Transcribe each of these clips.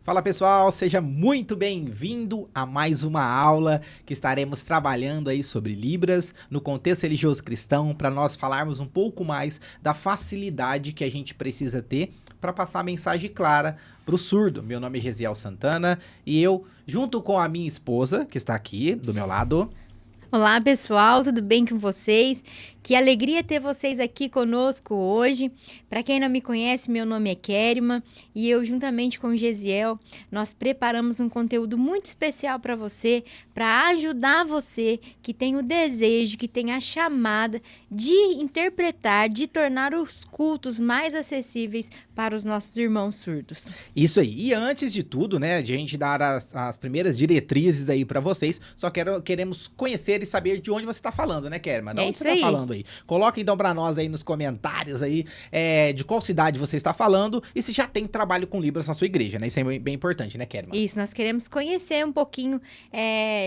Fala pessoal, seja muito bem-vindo a mais uma aula que estaremos trabalhando aí sobre Libras no contexto religioso cristão, para nós falarmos um pouco mais da facilidade que a gente precisa ter para passar a mensagem clara para o surdo. Meu nome é Gesiel Santana e eu, junto com a minha esposa, que está aqui do meu lado... Olá pessoal, tudo bem com vocês? Que alegria ter vocês aqui conosco hoje. Para quem não me conhece, meu nome é Kérima e eu, juntamente com o Gesiel, nós preparamos um conteúdo muito especial para você, para ajudar você que tem o desejo, que tem a chamada de interpretar, de tornar os cultos mais acessíveis para os nossos irmãos surdos. Isso aí. E antes de tudo, né, de a gente dar as primeiras diretrizes aí para vocês, queremos conhecer e saber de onde você tá falando, né, Kérima? De onde você tá falando aí? Coloca então pra nós aí nos comentários aí de qual cidade você está falando e se já tem trabalho com Libras na sua igreja, né? Isso é bem importante, né, Kérima? Isso, nós queremos conhecer um pouquinho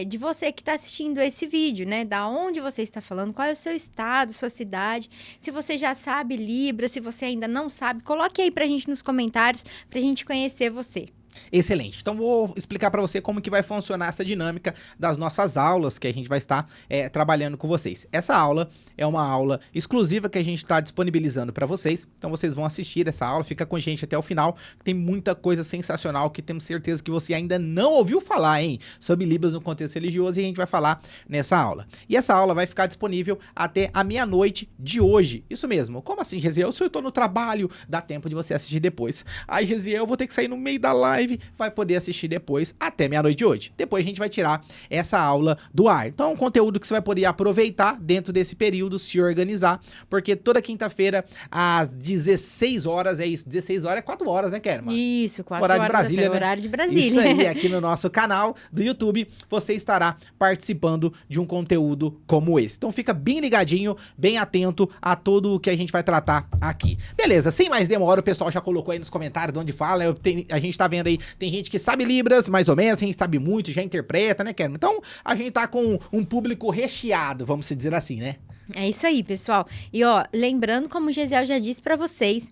de você que está assistindo esse vídeo, né? Da onde você está falando, qual é o seu estado, sua cidade. Se você já sabe Libras, se você ainda não sabe, coloque aí pra gente nos comentários pra gente conhecer você. Excelente. Então vou explicar para você como que vai funcionar essa dinâmica das nossas aulas que a gente vai estar trabalhando com vocês. Essa aula é uma aula exclusiva que a gente está disponibilizando para vocês. Então vocês vão assistir essa aula, fica com a gente até o final. Tem muita coisa sensacional que temos certeza que você ainda não ouviu falar, hein? Sobre Libras no contexto religioso e a gente vai falar nessa aula. E essa aula vai ficar disponível até a meia-noite de hoje. Isso mesmo. Como assim, Gesiel? Se eu tô no trabalho, dá tempo de você assistir depois. Aí, Gesiel, eu vou ter que sair no meio da live. Vai poder assistir depois até meia-noite de hoje. Depois a gente vai tirar essa aula do ar. Então é um conteúdo que você vai poder aproveitar dentro desse período, se organizar, porque toda quinta-feira às 16 horas, é isso, 16 horas é 4 horas, né, Kérima? Isso, 4 horário horas de Brasília, né? horário de Brasília. Isso aí, aqui no nosso canal do YouTube, você estará participando de um conteúdo como esse. Então fica bem ligadinho, bem atento a tudo o que a gente vai tratar aqui. Beleza, sem mais demora, o pessoal já colocou aí nos comentários de onde fala, a gente tá vendo aí, tem gente que sabe Libras, mais ou menos, tem gente que sabe muito, já interpreta, né, Kérima? Então, a gente tá com um público recheado, vamos dizer assim, né? É isso aí, pessoal. E ó, lembrando, como o Gesiel já disse para vocês,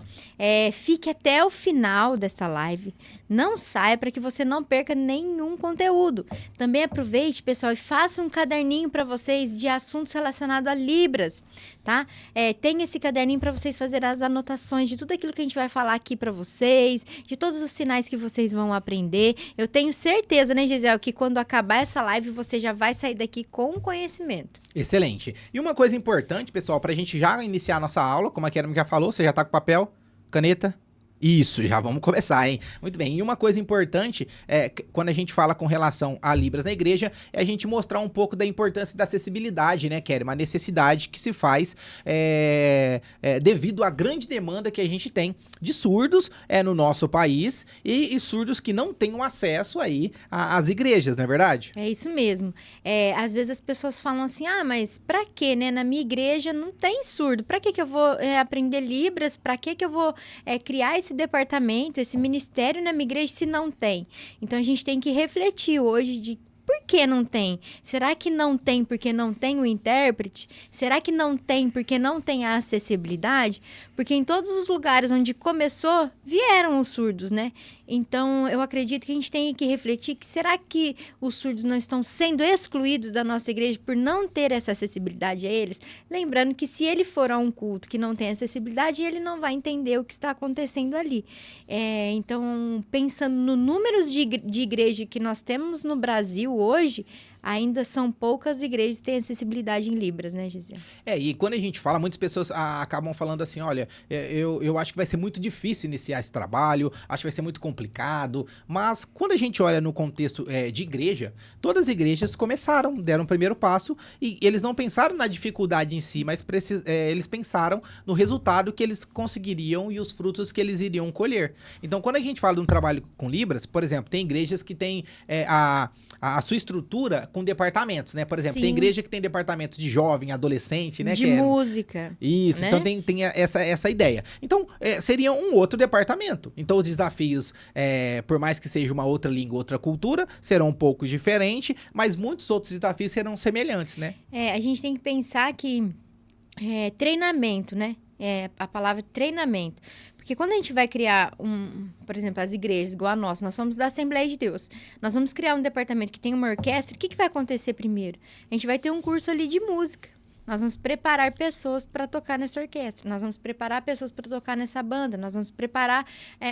fique até o final dessa live. Não saia para que você não perca nenhum conteúdo. Também aproveite, pessoal, e faça um caderninho para vocês de assuntos relacionados a Libras, tá? Tem esse caderninho para vocês fazerem as anotações de tudo aquilo que a gente vai falar aqui para vocês, de todos os sinais que vocês vão aprender. Eu tenho certeza, né, Gesiel, que quando acabar essa live, você já vai sair daqui com conhecimento. Excelente. E uma coisa importante, pessoal, pra gente já iniciar a nossa aula, como a Kérima já falou, você já tá com papel, caneta? Isso, já vamos começar, hein? Muito bem, e uma coisa importante, quando a gente fala com relação a Libras na igreja, é a gente mostrar um pouco da importância da acessibilidade, né, Kérima? Uma necessidade que se faz devido à grande demanda que a gente tem de surdos no nosso país e surdos que não tenham acesso aí às igrejas, não é verdade? É isso mesmo. Às vezes as pessoas falam assim, mas pra quê, né? Na minha igreja não tem surdo. Pra que eu vou aprender Libras? Pra que eu vou criar esse departamento, esse ministério na minha igreja se não tem? Então a gente tem que refletir hoje de por que não tem? Será que não tem porque não tem o intérprete? Será que não tem porque não tem a acessibilidade? Porque em todos os lugares onde começou, vieram os surdos, né? Então, eu acredito que a gente tem que refletir que será que os surdos não estão sendo excluídos da nossa igreja por não ter essa acessibilidade a eles? Lembrando que se ele for a um culto que não tem acessibilidade, ele não vai entender o que está acontecendo ali. Então, pensando no números de igreja que nós temos no Brasil hoje, ainda são poucas igrejas que têm acessibilidade em Libras, né, Gesiel? E quando a gente fala, muitas pessoas acabam falando assim, olha, eu acho que vai ser muito difícil iniciar esse trabalho, acho que vai ser muito complicado, mas quando a gente olha no contexto de igreja, todas as igrejas começaram, deram o primeiro passo e eles não pensaram na dificuldade em si, mas eles pensaram no resultado que eles conseguiriam e os frutos que eles iriam colher. Então, quando a gente fala de um trabalho com Libras, por exemplo, tem igrejas que têm a sua estrutura com departamentos, né? Por exemplo, Sim. tem igreja que tem departamento de jovem, adolescente, né? De música. Isso, né? então tem essa ideia. Então, seria um outro departamento. Então, os desafios, por mais que seja uma outra língua, outra cultura, serão um pouco diferentes, mas muitos outros desafios serão semelhantes, né? A gente tem que pensar que treinamento, né? A palavra treinamento. Porque quando a gente vai criar por exemplo, as igrejas, igual a nossa, nós somos da Assembleia de Deus. Nós vamos criar um departamento que tem uma orquestra, o que vai acontecer primeiro? A gente vai ter um curso ali de música. Nós vamos preparar pessoas para tocar nessa orquestra. Nós vamos preparar pessoas para tocar nessa banda. Nós vamos preparar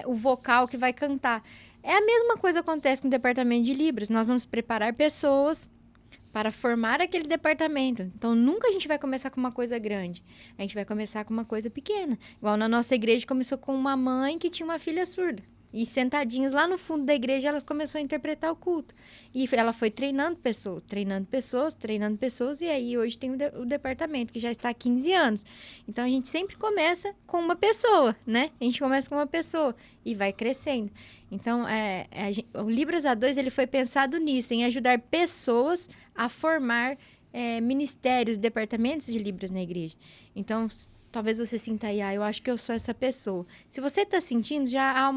o vocal que vai cantar. É a mesma coisa que acontece com o departamento de Libras. Nós vamos preparar pessoas para formar aquele departamento. Então, nunca a gente vai começar com uma coisa grande. A gente vai começar com uma coisa pequena. Igual na nossa igreja, começou com uma mãe que tinha uma filha surda. E sentadinhos lá no fundo da igreja, ela começou a interpretar o culto. E ela foi treinando pessoas, e aí hoje tem o departamento, que já está há 15 anos. Então, a gente sempre começa com uma pessoa, né? A gente começa com uma pessoa e vai crescendo. Então, o Libras A2, ele foi pensado nisso, em ajudar pessoas a formar ministérios, departamentos de Libras na igreja. Então, talvez você sinta aí, eu acho que eu sou essa pessoa. Se você está sentindo, já há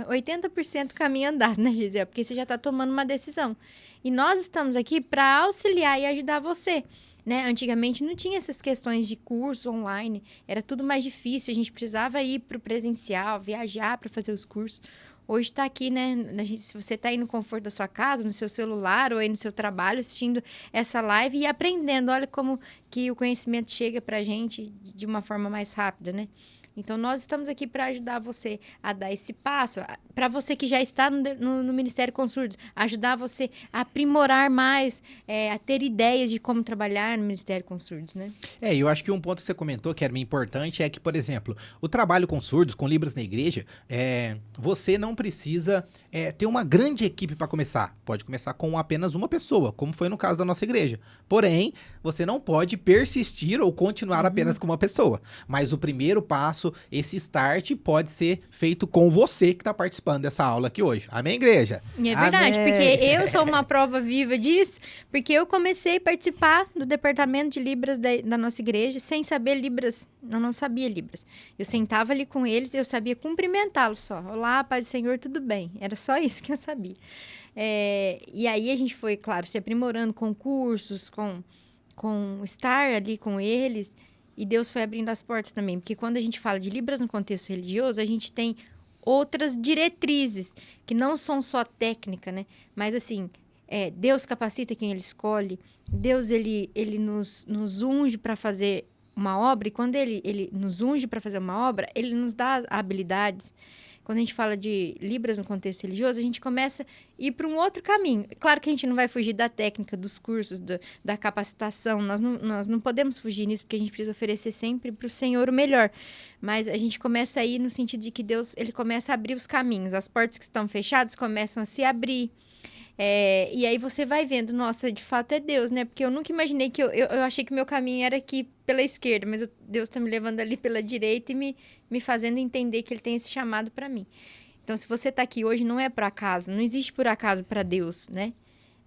80% caminho andado, né, Gisele? Porque você já está tomando uma decisão. E nós estamos aqui para auxiliar e ajudar você. Né? Antigamente não tinha essas questões de curso online, era tudo mais difícil, a gente precisava ir para o presencial, viajar para fazer os cursos. Hoje está aqui, né? Se você está aí no conforto da sua casa, no seu celular ou aí no seu trabalho, assistindo essa live e aprendendo. Olha como que o conhecimento chega para a gente de uma forma mais rápida, né? Então, nós estamos aqui para ajudar você a dar esse passo. Para você que já está no Ministério com Surdos, ajudar você a aprimorar mais, a ter ideias de como trabalhar no Ministério com Surdos, né? Eu acho que um ponto que você comentou que era bem importante é que, por exemplo, o trabalho com surdos, com Libras na igreja, você não precisa ter uma grande equipe para começar. Pode começar com apenas uma pessoa, como foi no caso da nossa igreja. Porém, você não pode persistir ou continuar apenas com uma pessoa. Mas o primeiro passo, esse start, pode ser feito com você que está participando dessa aula aqui hoje. Amém, igreja? É verdade, Amém. Porque eu sou uma prova viva disso, porque eu comecei a participar do departamento de Libras da nossa igreja, sem saber Libras, eu não sabia Libras. Eu sentava ali com eles e eu sabia cumprimentá-los só. Olá, paz do Senhor, tudo bem? Era só isso que eu sabia. E aí a gente foi, claro, se aprimorando com cursos, com estar ali com eles, e Deus foi abrindo as portas também, porque quando a gente fala de Libras no contexto religioso, a gente tem outras diretrizes, que não são só técnica, né? Mas assim, Deus capacita quem Ele escolhe, Deus ele nos unge para fazer uma obra, e quando ele nos unge para fazer uma obra, Ele nos dá habilidades. Quando a gente fala de Libras no contexto religioso, a gente começa a ir para um outro caminho. Claro que a gente não vai fugir da técnica, dos cursos, da capacitação. Nós não podemos fugir nisso, porque a gente precisa oferecer sempre para o Senhor o melhor. Mas a gente começa a ir no sentido de que Deus ele começa a abrir os caminhos. As portas que estão fechadas começam a se abrir. E aí você vai vendo, nossa, de fato é Deus, né? Porque eu nunca imaginei que eu achei que o meu caminho era aqui pela esquerda, mas Deus está me levando ali pela direita e me fazendo entender que Ele tem esse chamado para mim. Então, se você está aqui hoje, não é por acaso, não existe por acaso para Deus, né?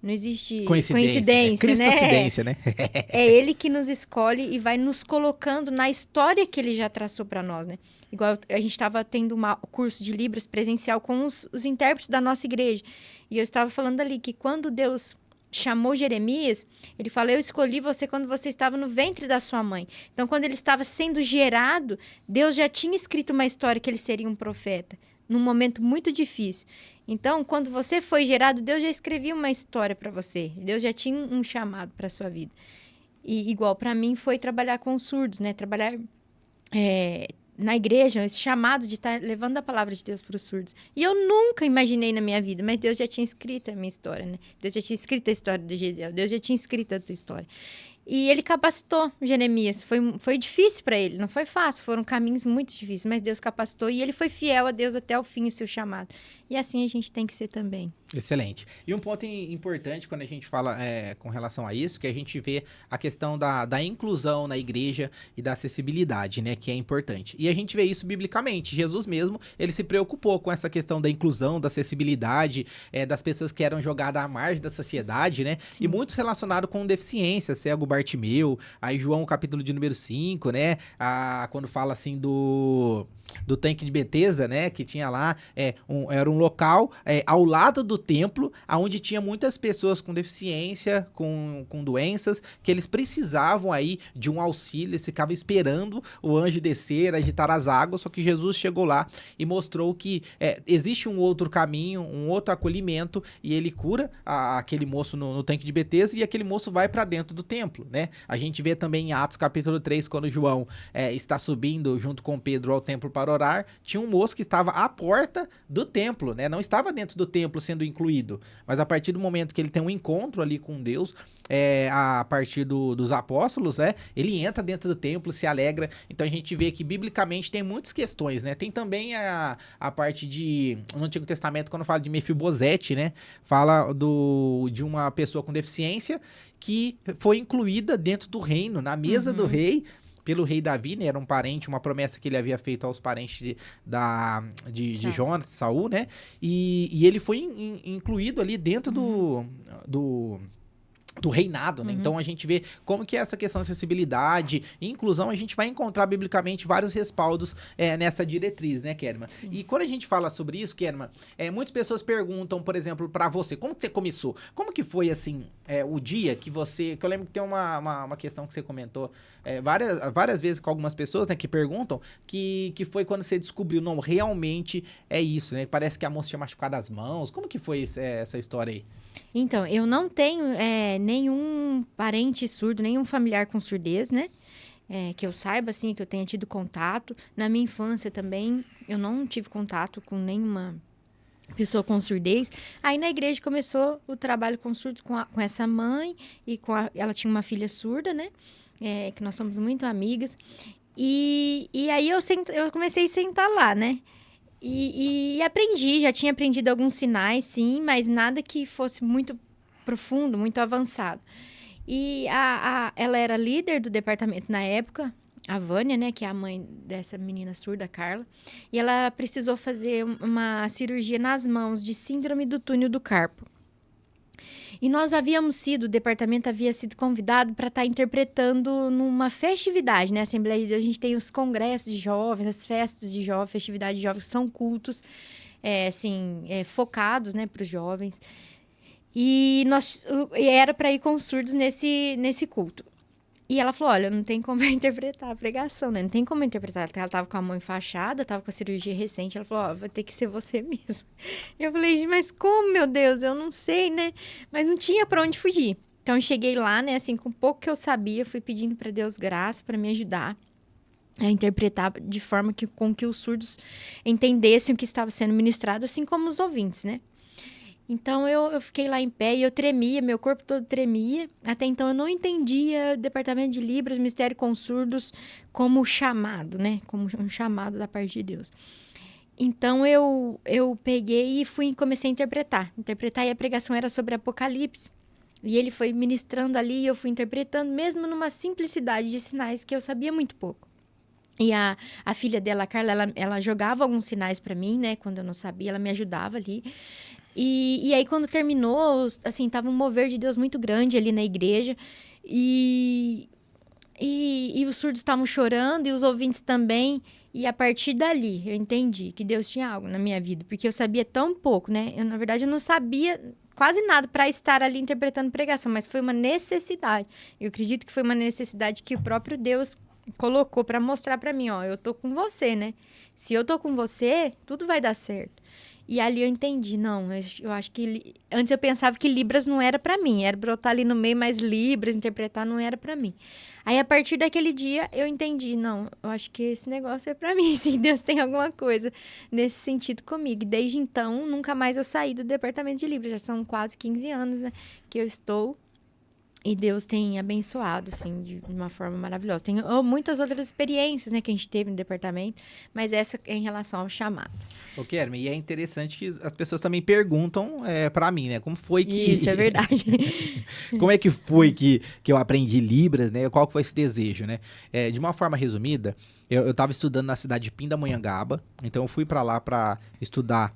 Não existe coincidência, Cristocidência, né? É Ele que nos escolhe e vai nos colocando na história que Ele já traçou para nós, né? Igual a gente estava tendo um curso de Libras presencial com os intérpretes da nossa igreja. E eu estava falando ali que quando Deus chamou Jeremias, Ele falou, eu escolhi você quando você estava no ventre da sua mãe. Então, quando ele estava sendo gerado, Deus já tinha escrito uma história que ele seria um profeta, num momento muito difícil. Então, quando você foi gerado, Deus já escrevia uma história para você. Deus já tinha um chamado para a sua vida. E igual para mim foi trabalhar com surdos, né? Trabalhar na igreja, esse chamado de estar levando a palavra de Deus para os surdos. E eu nunca imaginei na minha vida, mas Deus já tinha escrito a minha história, né? Deus já tinha escrito a história do Gesiel, Deus já tinha escrito a tua história. E Ele capacitou Jeremias. Foi difícil para ele, não foi fácil, foram caminhos muito difíceis, mas Deus capacitou e ele foi fiel a Deus até o fim, o seu chamado. E assim a gente tem que ser também. Excelente. E um ponto importante quando a gente fala com relação a isso, que a gente vê a questão da inclusão na igreja e da acessibilidade, né, que é importante. E a gente vê isso biblicamente. Jesus mesmo, ele se preocupou com essa questão da inclusão, da acessibilidade, das pessoas que eram jogadas à margem da sociedade, né? Sim. E muitos relacionados com deficiência, cego Bartimeu, aí João capítulo de número 5, né? Quando fala assim do tanque de Betesda, né? Que tinha lá, era um um local ao lado do templo, onde tinha muitas pessoas com deficiência, com doenças, que eles precisavam aí de um auxílio, eles ficavam esperando o anjo descer, agitar as águas, só que Jesus chegou lá e mostrou que existe um outro caminho, um outro acolhimento, e ele cura aquele moço no tanque de Betesda, e aquele moço vai para dentro do templo, né? A gente vê também em Atos capítulo 3, quando João está subindo junto com Pedro ao templo para orar, tinha um moço que estava à porta do templo, né? Não estava dentro do templo sendo incluído, mas a partir do momento que ele tem um encontro ali com Deus, a partir dos apóstolos, né? Ele entra dentro do templo, se alegra. Então a gente vê que biblicamente tem muitas questões, né? Tem também a parte no Antigo Testamento, quando fala de Mefibosete, né? Fala de uma pessoa com deficiência que foi incluída dentro do reino, na mesa do rei, pelo rei Davi, né? Era um parente, uma promessa que ele havia feito aos parentes de Jonas, de Saul, né? E ele foi incluído ali dentro do reinado, né? Então a gente vê como que essa questão de acessibilidade e inclusão, a gente vai encontrar biblicamente vários respaldos nessa diretriz, né, Kerma? Sim. E quando a gente fala sobre isso, Kerma, muitas pessoas perguntam, por exemplo, pra você, como que você começou? Como que foi, assim, o dia que eu lembro que tem uma questão que você comentou várias vezes com algumas pessoas, né, que perguntam, que foi quando você descobriu, não, realmente é isso, né? Parece que a moça tinha machucado as mãos. Como que foi essa história aí? Então, eu não tenho nenhum parente surdo, nenhum familiar com surdez, né? Que eu saiba, assim, que eu tenha tido contato. Na minha infância também, eu não tive contato com nenhuma pessoa com surdez. Aí na igreja começou o trabalho com surdos com essa mãe e ela tinha uma filha surda, né? Que nós somos muito amigas. E aí eu comecei a sentar lá, né? E aprendi, já tinha aprendido alguns sinais, sim, mas nada que fosse muito profundo, muito avançado. E ela era líder do departamento na época, a Vânia, né, que é a mãe dessa menina surda, Carla, e ela precisou fazer uma cirurgia nas mãos de síndrome do túnel do carpo. E o departamento havia sido convidado para estar interpretando numa festividade, né? A Assembleia de Deus, a gente tem os congressos de jovens, as festas de jovens, festividade de jovens, que são cultos, focados, né, para os jovens. E era para ir com surdos nesse culto. E ela falou, olha, não tem como eu interpretar a pregação, né? Não tem como eu interpretar. Ela estava com a mão enfaixada, estava com a cirurgia recente. Ela falou, vai ter que ser você mesmo. Eu falei, mas como, meu Deus? Eu não sei, né? Mas não tinha para onde fugir. Então, eu cheguei lá, né? Assim, com pouco que eu sabia, fui pedindo para Deus graça para me ajudar a interpretar de forma com que os surdos entendessem o que estava sendo ministrado, assim como os ouvintes, né? Então, eu fiquei lá em pé e eu tremia, meu corpo todo tremia. Até então, eu não entendia Departamento de Libras, Ministério com Surdos, como chamado, né? Como um chamado da parte de Deus. Então, eu peguei e comecei a interpretar. E a pregação era sobre Apocalipse. E ele foi ministrando ali e eu fui interpretando, mesmo numa simplicidade de sinais que eu sabia muito pouco. E a filha dela, a Carla, ela jogava alguns sinais para mim, né? Quando eu não sabia, ela me ajudava ali. E aí, quando terminou, assim, tava um mover de Deus muito grande ali na igreja. E os surdos estavam chorando e os ouvintes também. E a partir dali, eu entendi que Deus tinha algo na minha vida. Porque eu sabia tão pouco, né? Na verdade, eu não sabia quase nada para estar ali interpretando pregação. Mas foi uma necessidade. Eu acredito que foi uma necessidade que o próprio Deus colocou para mostrar para mim, ó, eu tô com você, né? Se eu tô com você, tudo vai dar certo. E ali eu entendi, não, eu acho que... Antes eu pensava que Libras não era pra mim, era pra eu estar ali no meio, mas Libras, interpretar, não era pra mim. Aí, a partir daquele dia, eu entendi, não, eu acho que esse negócio é pra mim, sim, Deus tem alguma coisa nesse sentido comigo. E desde então, nunca mais eu saí do departamento de Libras, já são quase 15 anos, né, que eu estou... E Deus tem abençoado, assim, de uma forma maravilhosa. Tem muitas outras experiências, né, que a gente teve no departamento, mas essa é em relação ao chamado. Ô, Kerma, e é interessante que as pessoas também perguntam pra mim, né, como foi que... Isso, é verdade. Como é que foi que eu aprendi Libras, né, qual que foi esse desejo, né? De uma forma resumida, Eu tava estudando na cidade de Pindamonhangaba, então eu fui pra lá pra estudar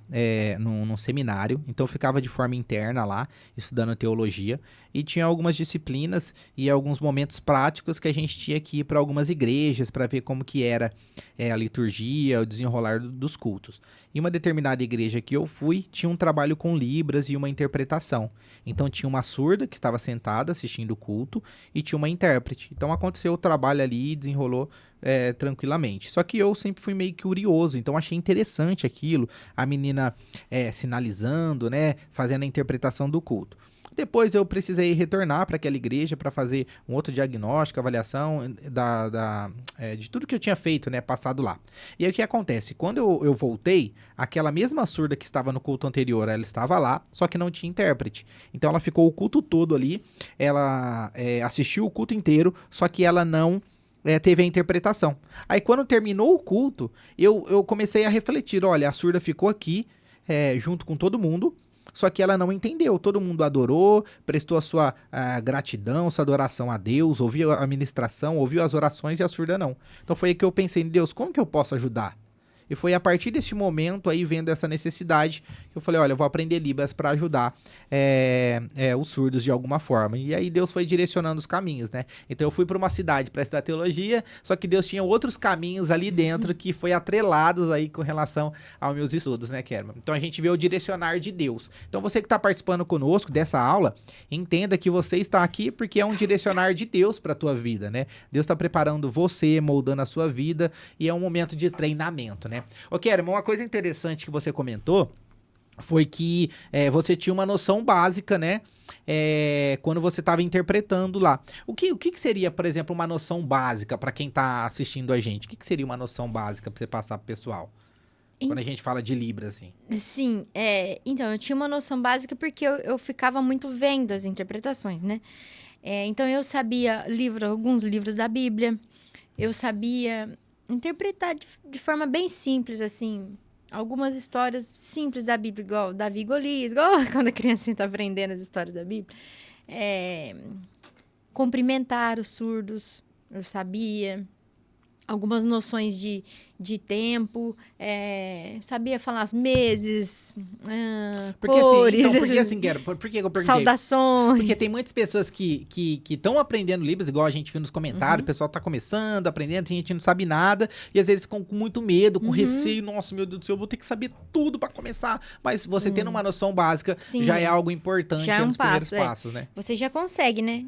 num seminário, então eu ficava de forma interna lá, estudando teologia, e tinha algumas disciplinas e alguns momentos práticos que a gente tinha que ir para algumas igrejas para ver como que era a liturgia, o desenrolar dos cultos. Em uma determinada igreja que eu fui, tinha um trabalho com libras e uma interpretação. Então tinha uma surda que estava sentada assistindo o culto e tinha uma intérprete. Então aconteceu o trabalho ali e desenrolou tranquilamente. Só que eu sempre fui meio curioso, então achei interessante aquilo, a menina sinalizando, né, fazendo a interpretação do culto. Depois eu precisei retornar para aquela igreja para fazer um outro diagnóstico, avaliação de tudo que eu tinha feito, né, passado lá. E aí o que acontece? Quando eu voltei, aquela mesma surda que estava no culto anterior, ela estava lá, só que não tinha intérprete. Então ela ficou o culto todo ali, ela assistiu o culto inteiro, só que ela não teve a interpretação. Aí quando terminou o culto, eu comecei a refletir, olha, a surda ficou aqui junto com todo mundo, só que ela não entendeu. Todo mundo adorou, prestou a sua gratidão, sua adoração a Deus, ouviu a ministração, ouviu as orações e a surda não. Então foi aí que eu pensei, Deus, como que eu posso ajudar? E foi a partir desse momento aí, vendo essa necessidade, que eu falei, olha, eu vou aprender Libras para ajudar os surdos de alguma forma. E aí Deus foi direcionando os caminhos, né? Então eu fui para uma cidade para estudar teologia, só que Deus tinha outros caminhos ali dentro que foi atrelados aí com relação aos meus estudos, né, Kerma? Então a gente vê o direcionar de Deus. Então você que está participando conosco dessa aula, entenda que você está aqui porque é um direcionar de Deus para a tua vida, né? Deus está preparando você, moldando a sua vida e é um momento de treinamento, né? Ô, Kerma, uma coisa interessante que você comentou foi que você tinha uma noção básica, né? Quando você estava interpretando lá. O que seria, por exemplo, uma noção básica para quem está assistindo a gente? O que seria uma noção básica para você passar pro pessoal? Quando a gente fala de Libras, assim. Sim, então, eu tinha uma noção básica porque eu ficava muito vendo as interpretações, né? Então, eu sabia alguns livros da Bíblia, eu sabia interpretar de forma bem simples, assim, algumas histórias simples da Bíblia, igual Davi e Golias, igual quando a criança está aprendendo as histórias da Bíblia. Cumprimentar os surdos, eu sabia. Algumas noções de tempo, sabia falar os meses, cores. Por que assim, Guerra? Por que eu perguntei? Saudações. Porque tem muitas pessoas que estão aprendendo Libras, igual a gente viu nos comentários, o pessoal tá começando, aprendendo, tem gente que não sabe nada, e às vezes ficam com muito medo, com receio, nossa, meu Deus do céu, eu vou ter que saber tudo para começar. Mas você tendo uma noção básica, Sim, já é algo importante, já é nos primeiros passo, passos, né? Você já consegue, né?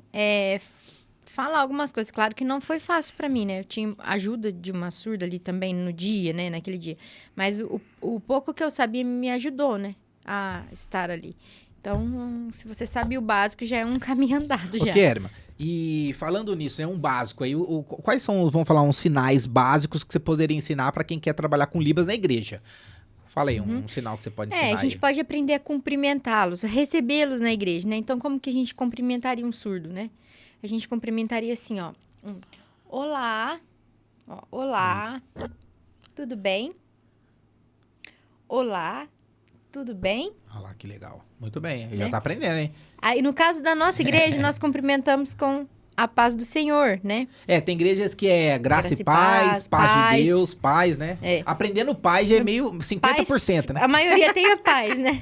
Falar algumas coisas. Claro que não foi fácil para mim, né? Eu tinha ajuda de uma surda ali também no dia, né? Naquele dia. Mas o pouco que eu sabia me ajudou, né? A estar ali. Então, se você sabe o básico, já é um caminho andado já. Kerma, e falando nisso, um básico aí, quais são, vamos falar, uns sinais básicos que você poderia ensinar para quem quer trabalhar com Libras na igreja? Fala aí, um sinal que você pode ensinar. A gente pode aprender a cumprimentá-los, a recebê-los na igreja, né? Então, como que a gente cumprimentaria um surdo, né? A gente cumprimentaria assim, ó. Olá. Olá. Isso. Tudo bem? Olá. Tudo bem? Olha lá, que legal. Muito bem. Já tá aprendendo, hein? Aí, no caso da nossa igreja, nós cumprimentamos com a paz do Senhor, né? Tem igrejas que é graça e paz de Deus, paz, né? Aprendendo paz já é meio 50%, paz, né? A maioria tem a paz, né?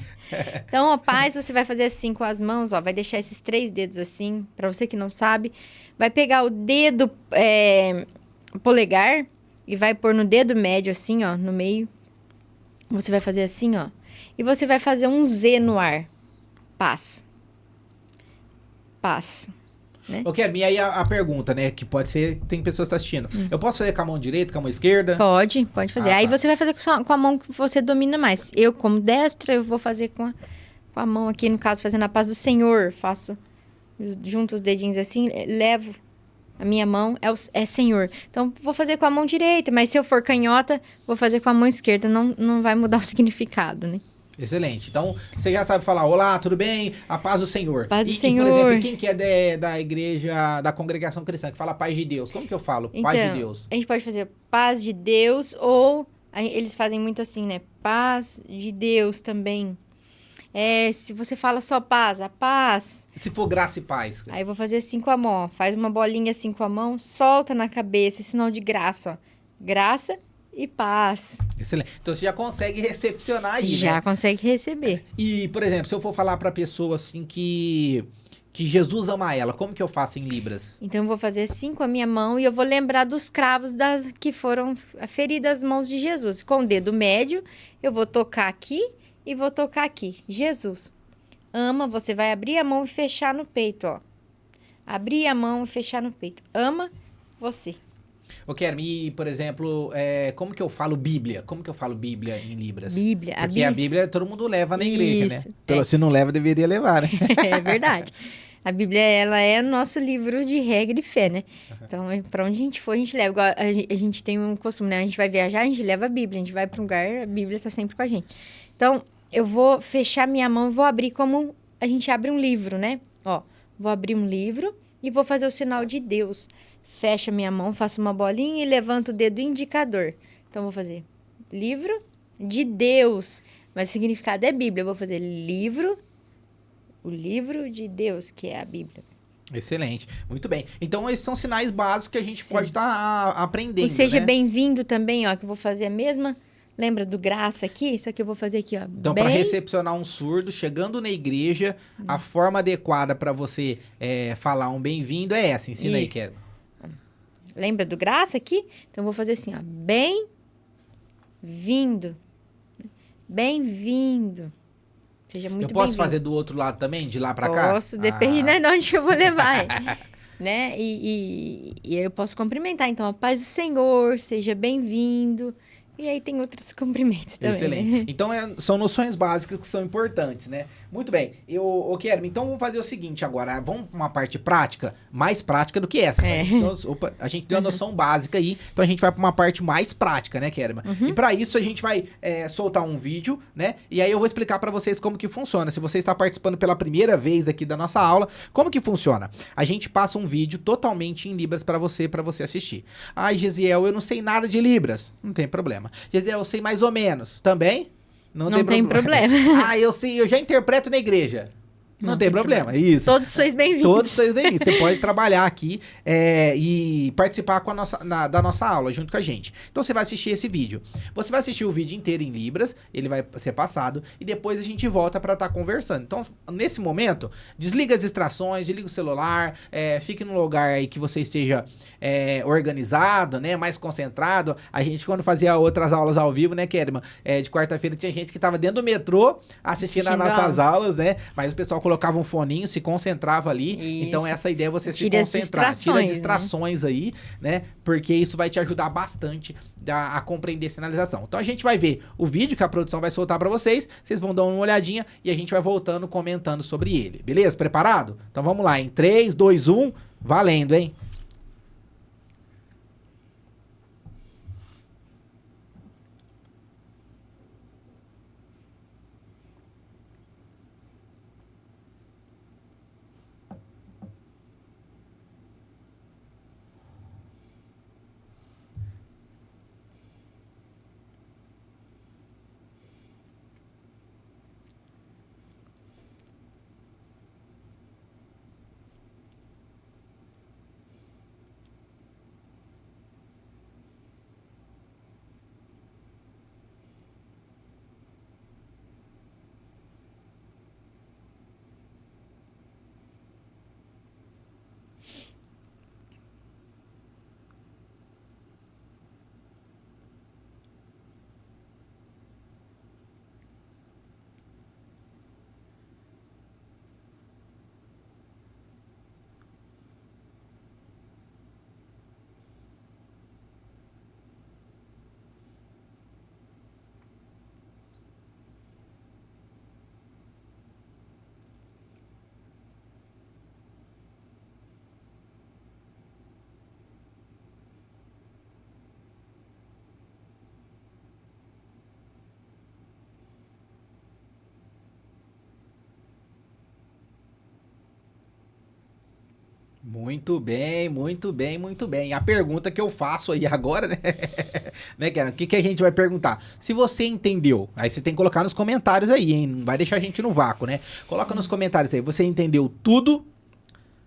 Então, a paz, você vai fazer assim com as mãos, ó. Vai deixar esses 3 dedos assim, pra você que não sabe. Vai pegar o dedo polegar e vai pôr no dedo médio assim, ó, no meio. Você vai fazer assim, ó. E você vai fazer um Z no ar. Paz. Paz. Né? Ô, Kerma, e aí a pergunta, né? Que pode ser, tem pessoas que estão assistindo. Eu posso fazer com a mão direita, com a mão esquerda? Pode fazer. Aí você vai fazer com a mão que você domina mais. Eu, como destra, eu vou fazer com a mão aqui, no caso, fazendo a paz do Senhor. Faço, junto os dedinhos assim, levo a minha mão, é Senhor. Então, vou fazer com a mão direita, mas se eu for canhota, vou fazer com a mão esquerda. Não vai mudar o significado, né? Excelente. Então, você já sabe falar, olá, tudo bem? A paz do Senhor. Paz do Senhor. E, por exemplo, quem que é da igreja, da congregação cristã, que fala paz de Deus, como que eu falo? Paz de Deus. A gente pode fazer paz de Deus ou eles fazem muito assim, né? Paz de Deus também. Se você fala só paz, a paz. Se for graça e paz. Aí eu vou fazer assim com a mão, ó. Faz uma bolinha assim com a mão, solta na cabeça, sinal de graça, ó. graça e paz. Excelente. Então você já consegue recepcionar aí, Já né? consegue receber. E, por exemplo, se eu for falar pra pessoa assim que Jesus ama ela, como que eu faço em Libras? Então eu vou fazer assim com a minha mão e eu vou lembrar dos cravos que foram feridas as mãos de Jesus. Com o dedo médio, eu vou tocar aqui e vou tocar aqui. Jesus ama, você vai abrir a mão e fechar no peito, ó. Abrir a mão e fechar no peito. Ama você. Ô, Kermi, por exemplo, como que eu falo Bíblia? Como que eu falo Bíblia em Libras? Bíblia. Porque a Bíblia todo mundo leva na igreja, Isso, né? Se não leva, deveria levar, né? É verdade. A Bíblia, ela é o nosso livro de regra e fé, né? Então, para onde a gente for, a gente leva. Igual a gente tem um costume, né? A gente vai viajar, a gente leva a Bíblia. A gente vai para um lugar, a Bíblia tá sempre com a gente. Então, eu vou fechar minha mão e vou abrir como a gente abre um livro, né? Ó, vou abrir um livro e vou fazer o sinal de Deus. Fecho a minha mão, faço uma bolinha e levanto o dedo indicador. Então, vou fazer livro de Deus. Mas o significado é Bíblia. Eu vou fazer livro, o livro de Deus, que é a Bíblia. Excelente. Muito bem. Então, esses são sinais básicos que a gente Sim. pode estar aprendendo, O seja né? bem-vindo também, ó, que eu vou fazer a mesma. Lembra do graça aqui? Só que eu vou fazer aqui, ó. Então, para recepcionar um surdo, chegando na igreja, a forma adequada para você falar um bem-vindo é essa. Ensina aí, Isso. Kerma. Lembra do graça aqui? Então, eu vou fazer assim, ó. Bem-vindo. Bem-vindo. Seja muito Eu posso bem-vindo. fazer do outro lado também, de lá para cá? Posso, depende de onde eu vou levar. Né? E eu posso cumprimentar. Então, a paz do Senhor, seja bem-vindo. E aí tem outros cumprimentos também. Excelente. Né? Então, são noções básicas que são importantes, né? Muito bem. Kerma, então vamos fazer o seguinte agora. Vamos para uma parte prática, mais prática do que essa. A gente deu a noção básica aí, então a gente vai para uma parte mais prática, né, Kerma? E para isso a gente vai soltar um vídeo, né? E aí eu vou explicar para vocês como que funciona. Se você está participando pela primeira vez aqui da nossa aula, como que funciona? A gente passa um vídeo totalmente em Libras para você assistir. Ai, Gesiel, eu não sei nada de Libras. Não tem problema. Gesiel, eu sei mais ou menos. Também? Não tem problema. Ah, eu sei, eu já interpreto na igreja. Não tem problema, isso. Todos sois bem-vindos. Todos sois bem-vindos. Você pode trabalhar aqui e participar da nossa aula junto com a gente. Então você vai assistir esse vídeo. Você vai assistir o vídeo inteiro em Libras, ele vai ser passado e depois a gente volta para estar conversando. Então, nesse momento, desliga as distrações, desliga o celular, fique num lugar aí que você esteja organizado, né, mais concentrado. A gente, quando fazia outras aulas ao vivo, né, Kerma, de quarta-feira tinha gente que estava dentro do metrô assistindo as nossas aulas, né, mas o pessoal colocava um foninho, se concentrava ali. Isso. Então essa ideia é você se Tira concentrar. Tira distrações, distrações aí, né? Porque isso vai te ajudar bastante a compreender sinalização. Então a gente vai ver o vídeo que a produção vai soltar para vocês. Vocês vão dar uma olhadinha e a gente vai voltando comentando sobre ele. Beleza? Preparado? Então vamos lá. Em 3, 2, 1, valendo, hein? Muito bem, muito bem, muito bem. A pergunta que eu faço aí agora, né? Né, Karen? O que a gente vai perguntar? Se você entendeu, aí você tem que colocar nos comentários aí, hein? Não vai deixar a gente no vácuo, né? Coloca nos comentários aí. Você entendeu tudo?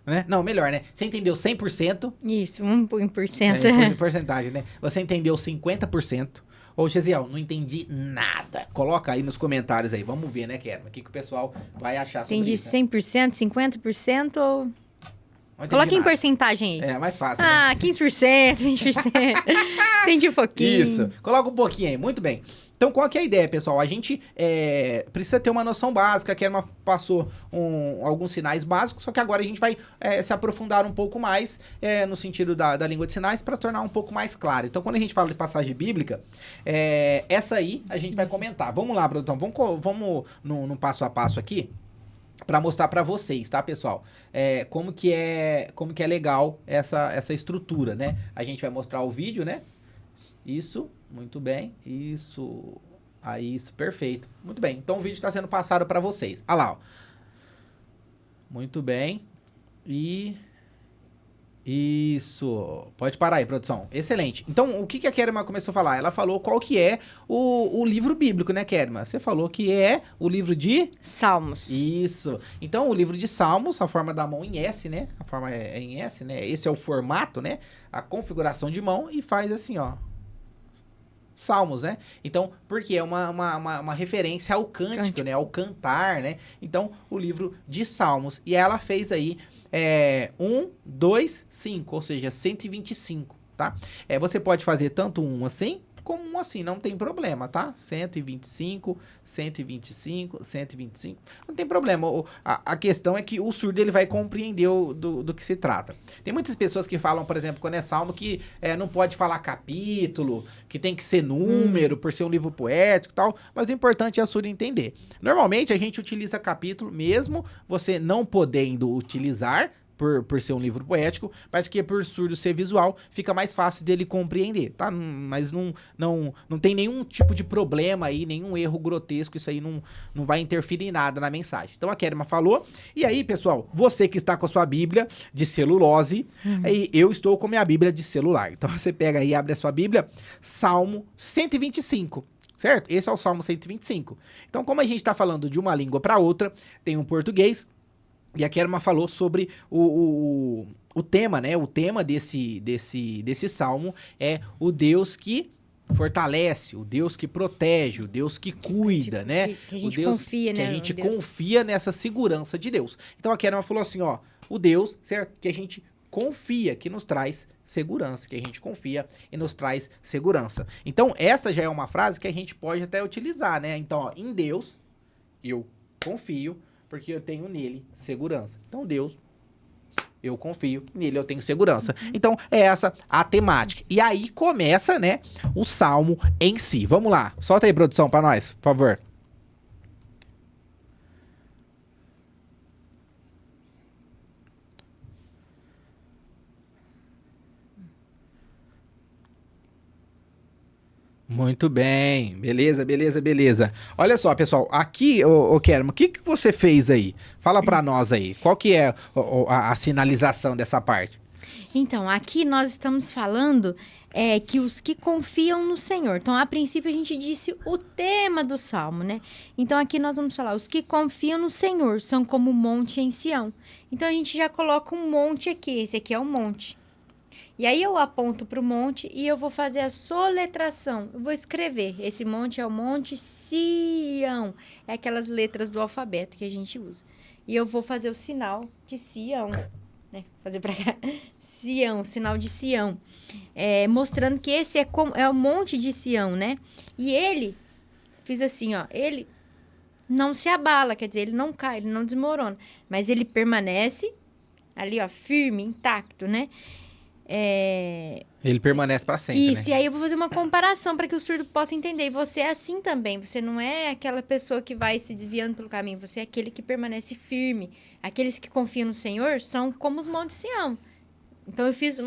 Né? Não, melhor, né? Você entendeu 100%. Isso, 1%. Em porcentagem, né? Você entendeu 50%. Ô, Gesiel, não entendi nada. Coloca aí nos comentários aí. Vamos ver, né, Kerma? O que o pessoal vai achar sobre Entendi isso. Né? 100%, 50% ou... Não entendi Coloca em nada. porcentagem aí. É, mais fácil, Ah, né? 15%, 20%. Entendi um pouquinho. Isso. Coloca um pouquinho aí. Muito bem. Então, qual que é a ideia, pessoal? A gente precisa ter uma noção básica. A Kerma passou alguns sinais básicos, só que agora a gente vai se aprofundar um pouco mais no sentido da língua de sinais para tornar um pouco mais claro. Então, quando a gente fala de passagem bíblica, essa aí a gente vai comentar. Vamos lá, produção. Vamos no passo a passo aqui para mostrar para vocês, tá, pessoal? Como que é legal essa estrutura, né? A gente vai mostrar o vídeo, né? Isso, muito bem. Isso. Aí, isso, perfeito. Muito bem. Então o vídeo está sendo passado para vocês. Olha lá, ó. Muito bem. Isso. Pode parar aí, produção. Excelente. Então, o que a Kerma começou a falar? Ela falou qual que é o livro bíblico, né, Kerma? Você falou que é o livro de... Salmos. Isso. Então, o livro de Salmos, a forma da mão em S, né? A forma é em S, né? Esse é o formato, né? A configuração de mão e faz assim, ó. Salmos, né? Então, porque é uma referência ao cântico, né? Ao cantar, né? Então, o livro de Salmos. E ela fez aí 1, 2, 5, ou seja, 125, tá? Você pode fazer tanto um assim, como um assim, não tem problema, tá? 125, 125, 125, não tem problema. A questão é que o surdo ele vai compreender do que se trata. Tem muitas pessoas que falam, por exemplo, quando é salmo, que não pode falar capítulo, que tem que ser número, por ser um livro poético e tal, mas o importante é a surdo entender. Normalmente a gente utiliza capítulo, mesmo você não podendo utilizar, por ser um livro poético, mas que por surdo ser visual, fica mais fácil dele compreender, tá? Mas não tem nenhum tipo de problema aí, nenhum erro grotesco, isso aí não vai interferir em nada na mensagem. Então a Kerma falou, e aí, pessoal, você que está com a sua Bíblia de celulose, aí eu estou com a minha Bíblia de celular. Então você pega aí, abre a sua Bíblia, Salmo 125. Certo? Esse é o Salmo 125. Então, como a gente está falando de uma língua para outra, tem um português, e a Kerma falou sobre o tema, né? O tema desse salmo é o Deus que fortalece, o Deus que protege, o Deus que cuida, né? Que a gente o Deus confia, né? Que a gente confia nessa segurança de Deus. Então a Kerma falou assim, ó, o Deus, certo? Que a gente confia, que nos traz segurança, que a gente confia e nos traz segurança. Então essa já é uma frase que a gente pode até utilizar, né? Então, ó, em Deus eu confio, porque eu tenho nele segurança. Então, Deus, eu confio, nele eu tenho segurança. Então, é essa a temática. E aí começa, né, o salmo em si. Vamos lá. Solta aí, produção, pra nós, por favor. Muito bem, beleza. Olha só, pessoal, aqui, ô Kerma, o que você fez aí? Fala pra nós aí, qual que é a sinalização dessa parte? Então, aqui nós estamos falando que os que confiam no Senhor. Então, a princípio, a gente disse o tema do Salmo, né? Então, aqui nós vamos falar, os que confiam no Senhor são como o monte em Sião. Então, a gente já coloca um monte aqui, esse aqui é o monte. E aí eu aponto para o monte e eu vou fazer a soletração. Eu vou escrever. Esse monte é o monte Sião. É aquelas letras do alfabeto que a gente usa. E eu vou fazer o sinal de Sião. Né? Fazer para cá. Sião, sinal de Sião. Mostrando que esse é o monte de Sião, né? E ele, fiz assim, ó. Ele não se abala, quer dizer, ele não cai, ele não desmorona. Mas ele permanece ali, ó, firme, intacto, né? Ele permanece para sempre, Isso, né? E aí eu vou fazer uma comparação para que o surdo possa entender. E você é assim também. Você não é aquela pessoa que vai se desviando pelo caminho. Você é aquele que permanece firme. Aqueles que confiam no Senhor são como os montes Sião. Então, eu fiz,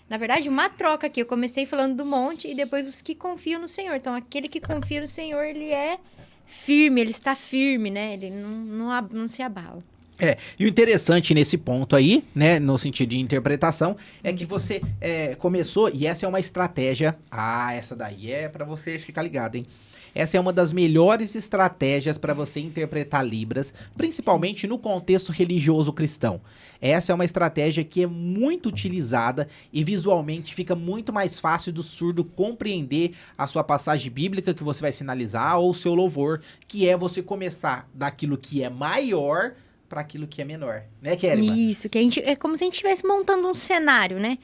na verdade, uma troca aqui. Eu comecei falando do monte e depois os que confiam no Senhor. Então, aquele que confia no Senhor, ele é firme. Ele está firme, né? Ele não se abala. E o interessante nesse ponto aí, né, no sentido de interpretação, é que você começou, e essa é uma estratégia, essa daí é pra você ficar ligado, hein? Essa é uma das melhores estratégias para você interpretar Libras, principalmente no contexto religioso cristão. Essa é uma estratégia que é muito utilizada e visualmente fica muito mais fácil do surdo compreender a sua passagem bíblica que você vai sinalizar ou o seu louvor, que é você começar daquilo que é maior para aquilo que é menor, né, Kelly? Isso, que a gente, é como se a gente estivesse montando um cenário, né?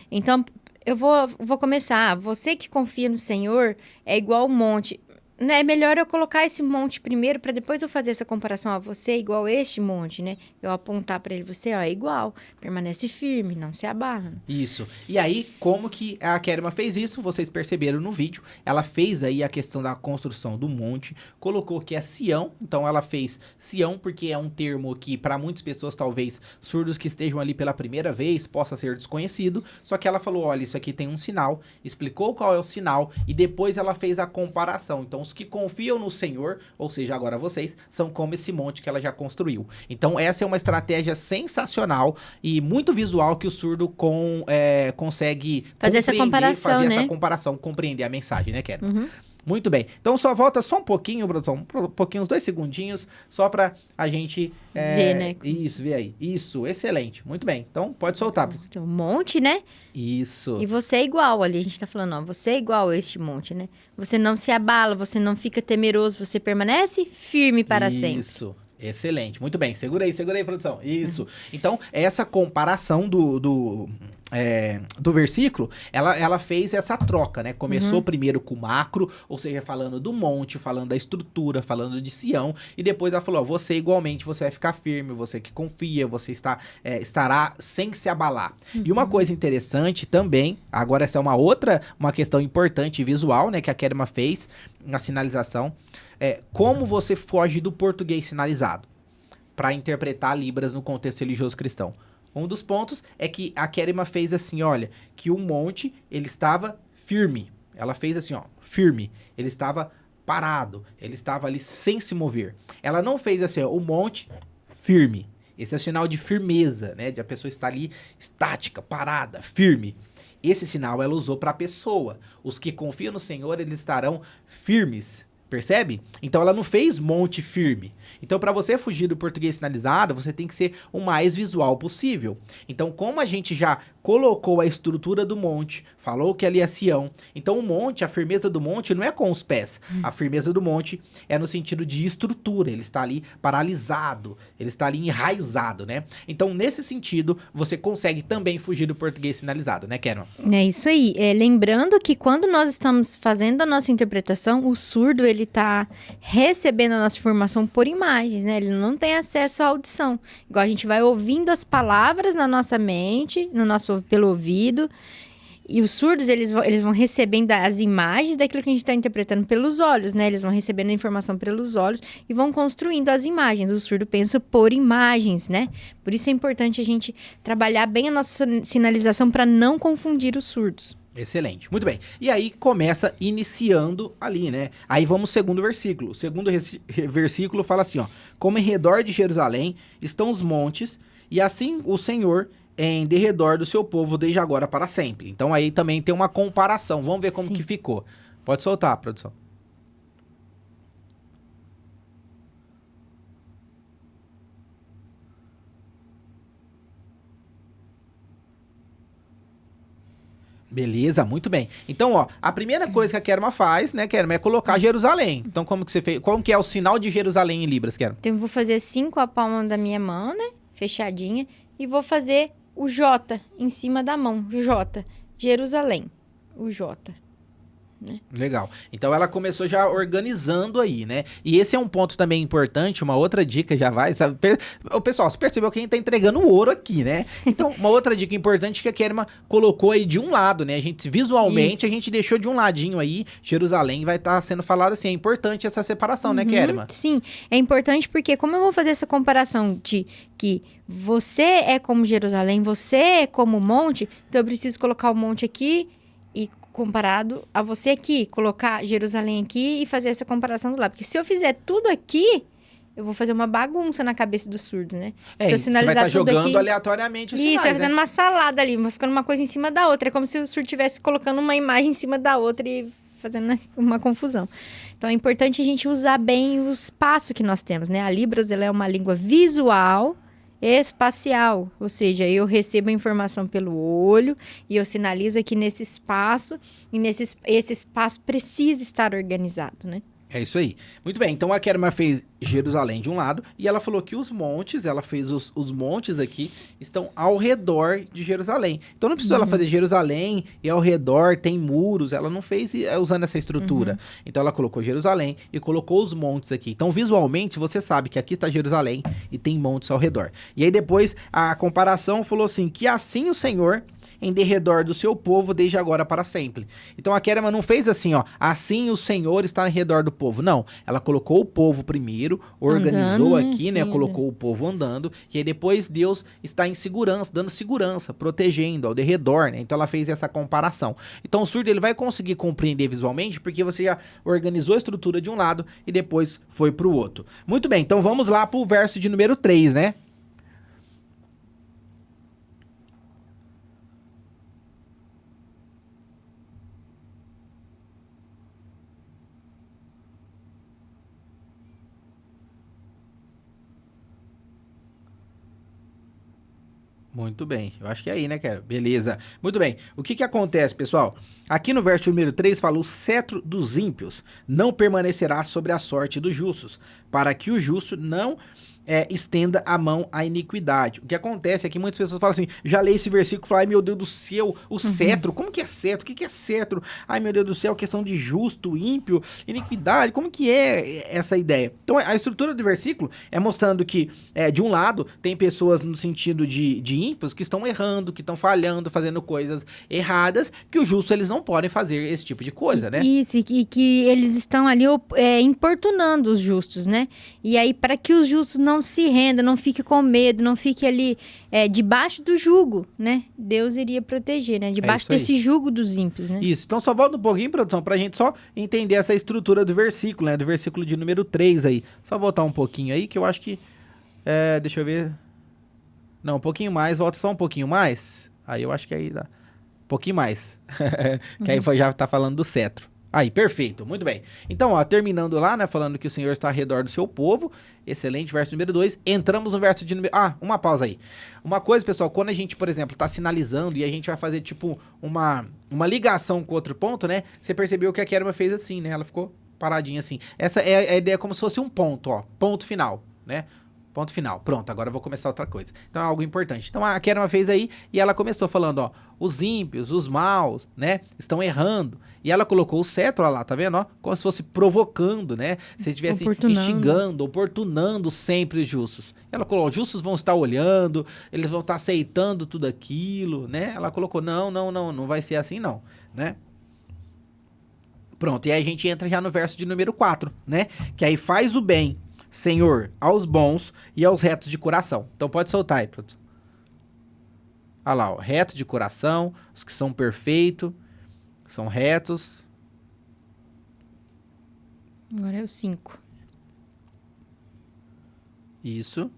Então, eu vou começar. Você que confia no Senhor é igual um monte. Né? É melhor eu colocar esse monte primeiro para depois eu fazer essa comparação. A você é igual este monte, né? Eu apontar para ele, você ó, é igual. Permanece firme, não se abala. Isso. E aí, como que a Kerma fez isso? Vocês perceberam no vídeo. Ela fez aí a questão da construção do monte. Colocou que é Sião. Então, ela fez Sião porque é um termo que, para muitas pessoas, talvez, surdos que estejam ali pela primeira vez, possa ser desconhecido. Só que ela falou, olha, isso aqui tem um sinal. Explicou qual é o sinal. E depois ela fez a comparação. Então, os que confiam no Senhor, ou seja, agora vocês, são como esse monte que ela já construiu. Então, essa é uma estratégia sensacional e muito visual que o surdo consegue fazer essa comparação, né? Essa comparação, compreender a mensagem, né, Kelly? Uhum. Muito bem. Então, só volta só um pouquinho, produção, um pouquinho, uns 2 segundinhos, só pra a gente... ver, né? Isso, vê aí. Isso, excelente. Muito bem. Então, pode soltar. Tem um monte, né? Isso. E você é igual ali, a gente tá falando, ó, você é igual a este monte, né? Você não se abala, você não fica temeroso, você permanece firme para sempre. Isso. Excelente, muito bem. Segura aí, produção. Isso. Então, essa comparação do versículo, ela fez essa troca, né? Começou primeiro com o macro, ou seja, falando do monte, falando da estrutura, falando de Sião, e depois ela falou, ó, você igualmente, você vai ficar firme, você que confia, você estará sem se abalar. E uma coisa interessante também, agora essa é uma questão importante e visual, né, que a Kerma fez na sinalização, como você foge do português sinalizado para interpretar Libras no contexto religioso cristão. Um dos pontos é que a Kerma fez assim, olha, que o monte, ele estava firme. Ela fez assim, ó, firme. Ele estava parado. Ele estava ali sem se mover. Ela não fez assim, ó, o monte firme. Esse é o sinal de firmeza, né? De a pessoa estar ali estática, parada, firme. Esse sinal ela usou para a pessoa. Os que confiam no Senhor, eles estarão firmes. Percebe? Então ela não fez monte firme. Então para você fugir do português sinalizado, você tem que ser o mais visual possível. Então como a gente já colocou a estrutura do monte, falou que ali é Sião, então o monte, a firmeza do monte não é com os pés. A firmeza do monte é no sentido de estrutura, ele está ali paralisado, ele está ali enraizado, né? Então nesse sentido, você consegue também fugir do português sinalizado, né, Kerma? É isso aí. Lembrando que quando nós estamos fazendo a nossa interpretação, o surdo, ele tá recebendo a nossa informação por imagens, né? Ele não tem acesso à audição. Igual a gente vai ouvindo as palavras na nossa mente, pelo ouvido, e os surdos, eles vão recebendo as imagens daquilo que a gente está interpretando pelos olhos, né? Eles vão recebendo a informação pelos olhos e vão construindo as imagens. O surdo pensa por imagens, né? Por isso é importante a gente trabalhar bem a nossa sinalização para não confundir os surdos. Excelente, muito bem. E aí começa iniciando ali, né? Aí vamos ao segundo versículo. O segundo versículo fala assim, ó. Como em redor de Jerusalém estão os montes, e assim o Senhor em derredor do seu povo desde agora para sempre. Então aí também tem uma comparação. Vamos ver como que ficou. Pode soltar, produção. Beleza, muito bem. Então, ó, a primeira coisa que a Kerma faz, né, Kerma, é colocar Jerusalém. Então, como que você fez? Como que é o sinal de Jerusalém em Libras, Kerma? Então, eu vou fazer assim com a palma da minha mão, né, fechadinha, e vou fazer o J em cima da mão, J, Jerusalém, o J. Né? Legal. Então ela começou já organizando aí, né? E esse é um ponto também importante, uma outra dica já vai, sabe? O pessoal, você percebeu que a gente tá entregando ouro aqui, né? Então, uma outra dica importante que a Kerma colocou aí de um lado, né? A gente, visualmente, Isso. A gente deixou de um ladinho aí, Jerusalém vai estar sendo falado assim, é importante essa separação, né, Kerma? Sim, é importante porque como eu vou fazer essa comparação de que você é como Jerusalém, você é como o monte, então eu preciso colocar o monte aqui e comparado a você aqui, colocar Jerusalém aqui e fazer essa comparação do lado. Porque se eu fizer tudo aqui, eu vou fazer uma bagunça na cabeça do surdo, né? Se eu você vai estar jogando aqui, aleatoriamente os sinais, vai fazendo uma salada ali, vai ficando uma coisa em cima da outra. É como se o surdo estivesse colocando uma imagem em cima da outra e fazendo uma confusão. Então, é importante a gente usar bem o espaço que nós temos, né? A Libras, ela é uma língua visual, espacial, ou seja, eu recebo a informação pelo olho e eu sinalizo aqui nesse espaço, e esse espaço precisa estar organizado, né? É isso aí. Muito bem, então a Kerma fez Jerusalém de um lado e ela falou que os montes, ela fez os montes aqui, estão ao redor de Jerusalém. Então não precisou ela fazer Jerusalém e ao redor tem muros, ela não fez usando essa estrutura. Então ela colocou Jerusalém e colocou os montes aqui. Então visualmente você sabe que aqui está Jerusalém e tem montes ao redor. E aí depois a comparação falou assim, que assim o Senhor em derredor do seu povo desde agora para sempre. Então a Kerma não fez assim, ó, assim o Senhor está em redor do povo. Não, ela colocou o povo primeiro, organizou andando, aqui, né, colocou o povo andando, e aí depois Deus está em segurança, dando segurança, protegendo ao derredor, né? Então ela fez essa comparação. Então o surdo ele vai conseguir compreender visualmente porque você já organizou a estrutura de um lado e depois foi para o outro. Muito bem, então vamos lá para o verso de número 3, né? Muito bem, eu acho que é aí, né, cara? Beleza. Muito bem. O que que acontece, pessoal? Aqui no verso número 3 fala: o cetro dos ímpios não permanecerá sobre a sorte dos justos, para que o justo não estenda a mão à iniquidade. O que acontece é que muitas pessoas falam assim, já leem esse versículo e falam, ai meu Deus do céu, o cetro, como que é cetro? O que que é cetro? Ai meu Deus do céu, questão de justo, ímpio, iniquidade, como que é essa ideia? Então a estrutura do versículo é mostrando que de um lado tem pessoas no sentido de ímpios que estão errando, que estão falhando, fazendo coisas erradas, que os justos eles não podem fazer esse tipo de coisa, né? Isso, e que eles estão ali importunando os justos, né? E aí, para que os justos não se rendam, não fique com medo, não fique ali debaixo do jugo, né? Deus iria proteger, né? Debaixo desse jugo dos ímpios, né? Isso, então só volta um pouquinho, produção, pra gente só entender essa estrutura do versículo, né? Do versículo de número 3 aí. Só voltar um pouquinho aí, que eu acho que... deixa eu ver... Não, um pouquinho mais, volta só um pouquinho mais. Aí eu acho que aí dá... Um pouquinho mais. Que aí já tá falando do cetro. Aí, perfeito, muito bem. Então, ó, terminando lá, né, falando que o Senhor está ao redor do seu povo, excelente, verso número 2, entramos no verso de número... Ah, uma pausa aí. Uma coisa, pessoal, quando a gente, por exemplo, tá sinalizando e a gente vai fazer, tipo, uma ligação com outro ponto, né, você percebeu que a Kerma fez assim, né, ela ficou paradinha assim. Essa é a ideia como se fosse um ponto, ó, ponto final, né. Ponto final. Pronto, agora eu vou começar outra coisa. Então é algo importante. Então a Kerma fez aí e ela começou falando, ó, os ímpios, os maus, né, estão errando. E ela colocou o cetro lá, tá vendo, ó, como se fosse provocando, né, se estivesse instigando, oportunando sempre os justos. Ela colocou, os justos vão estar olhando, eles vão estar aceitando tudo aquilo, né, ela colocou, não vai ser assim não, né. Pronto, e aí a gente entra já no verso de número 4, né, que aí faz o bem, Senhor, aos bons e aos retos de coração. Então pode soltar aí, produção. Olha lá, ó, reto de coração, os que são perfeitos, são retos. Agora é o 5. Isso.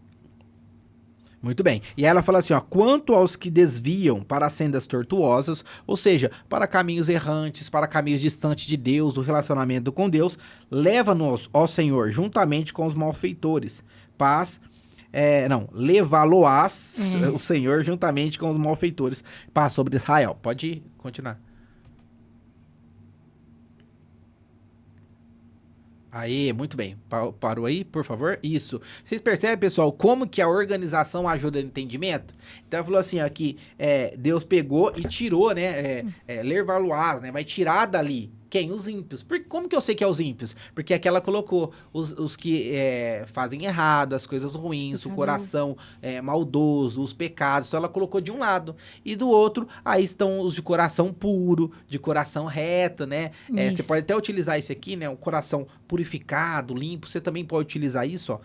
Muito bem. E aí ela fala assim, ó, quanto aos que desviam para sendas tortuosas, ou seja, para caminhos errantes, para caminhos distantes de Deus, do relacionamento com Deus, leva-nos, ó Senhor, juntamente com os malfeitores. Paz, levá-lo-ás, o Senhor, juntamente com os malfeitores. Paz sobre Israel. Pode continuar. Aí, muito bem. Parou aí, por favor? Isso. Vocês percebem, pessoal, como que a organização ajuda no entendimento? Então, falou assim, aqui, Deus pegou e tirou, né, ler-var-lo-ás, né, vai tirar dali. Quem? Os ímpios. Como que eu sei que é os ímpios? Porque aqui ela colocou os que fazem errado, as coisas ruins, o coração maldoso, os pecados. Então ela colocou de um lado. E do outro, aí estão os de coração puro, de coração reto, né? Você pode até utilizar esse aqui, né? Um coração purificado, limpo. Você também pode utilizar isso, ó.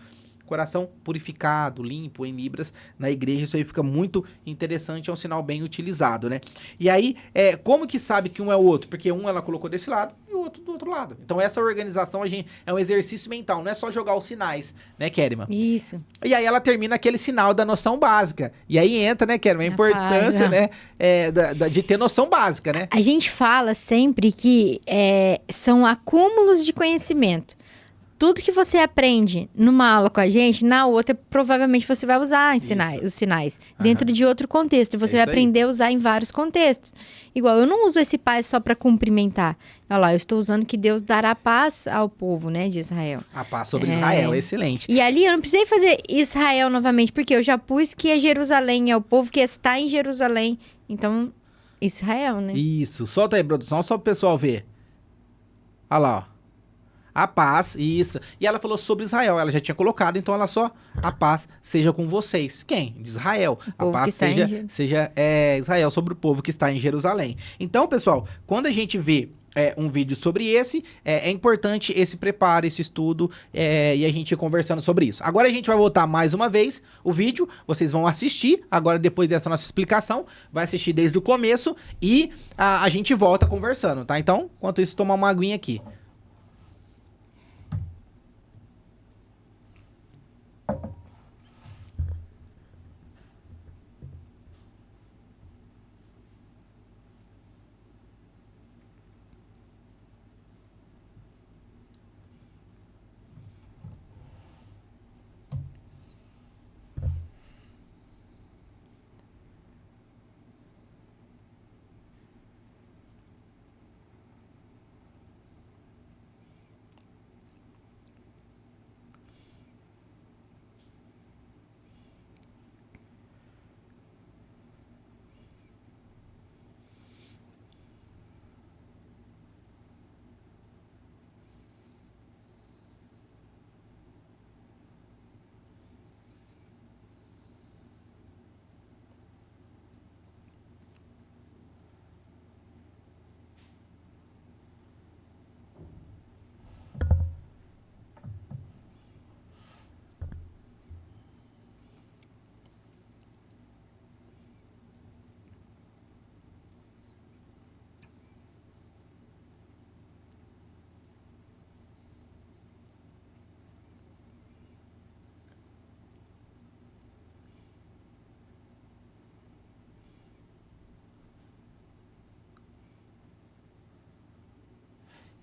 coração purificado, limpo, em libras, na igreja. Isso aí fica muito interessante, é um sinal bem utilizado, né? E aí, como que sabe que um é o outro? Porque um ela colocou desse lado e o outro do outro lado. Então essa organização é um exercício mental, não é só jogar os sinais, né, Kerima? Isso. E aí ela termina aquele sinal da noção básica. E aí entra, né, Kerima, a importância, né, de ter noção básica, né? A gente fala sempre que são acúmulos de conhecimento. Tudo que você aprende numa aula com a gente, na outra, provavelmente você vai usar os sinais dentro de outro contexto. E você vai aprender a usar em vários contextos. Igual, eu não uso esse paz só para cumprimentar. Olha lá, eu estou usando que Deus dará paz ao povo, né, de Israel. A paz sobre Israel, excelente. E ali eu não precisei fazer Israel novamente, porque eu já pus que é Jerusalém, é o povo que está em Jerusalém. Então, Israel, né? Isso. Solta aí, produção, só pro pessoal ver. Olha lá, ó. A paz, isso. E ela falou sobre Israel, ela já tinha colocado, então ela só, a paz seja com vocês. Quem? De Israel. A paz seja Israel, sobre o povo que está em Jerusalém. Então, pessoal, quando a gente vê um vídeo sobre esse, é importante esse preparo, esse estudo, e a gente ir conversando sobre isso. Agora a gente vai voltar mais uma vez o vídeo, vocês vão assistir, agora depois dessa nossa explicação, vai assistir desde o começo e a gente volta conversando, tá? Então, enquanto isso, tomar uma aguinha aqui.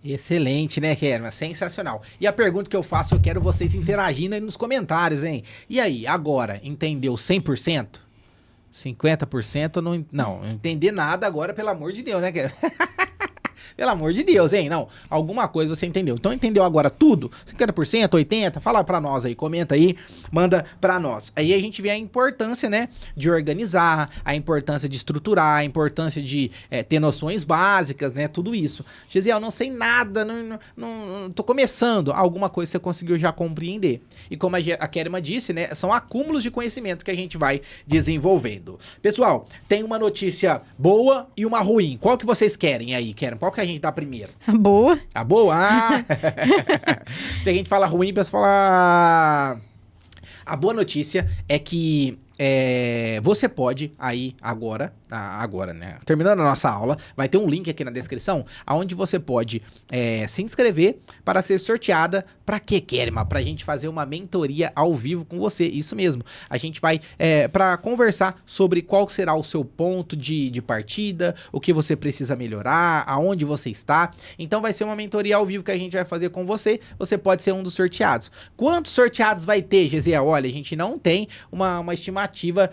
Excelente, né, Kerma? Sensacional. E a pergunta que eu faço, eu quero vocês interagindo aí nos comentários, hein? E aí, agora, entendeu 100%? 50% não entender nada agora, pelo amor de Deus, né, Kerma? Pelo amor de Deus, hein? Não, alguma coisa você entendeu. Então, entendeu agora tudo? 50%, 80%? Fala pra nós aí, comenta aí, manda pra nós. Aí a gente vê a importância, né, de organizar, a importância de estruturar, a importância de ter noções básicas, né, tudo isso. Gisiel, não sei nada, não tô começando. Alguma coisa você conseguiu já compreender. E como a Kerma disse, né, são acúmulos de conhecimento que a gente vai desenvolvendo. Pessoal, tem uma notícia boa e uma ruim. Qual que vocês querem aí, Kerma? Qual que a gente dá primeiro? A boa. A boa? Ah! Se a gente fala ruim, pensa falar... A boa notícia é que você pode aí agora, né? Terminando a nossa aula, vai ter um link aqui na descrição, onde você pode se inscrever para ser sorteada. Pra quê, Kerma? Pra gente fazer uma mentoria ao vivo com você. Isso mesmo. A gente vai para conversar sobre qual será o seu ponto de partida, o que você precisa melhorar, aonde você está. Então vai ser uma mentoria ao vivo que a gente vai fazer com você. Você pode ser um dos sorteados. Quantos sorteados vai ter, Gesiel? Olha, a gente não tem uma estimativa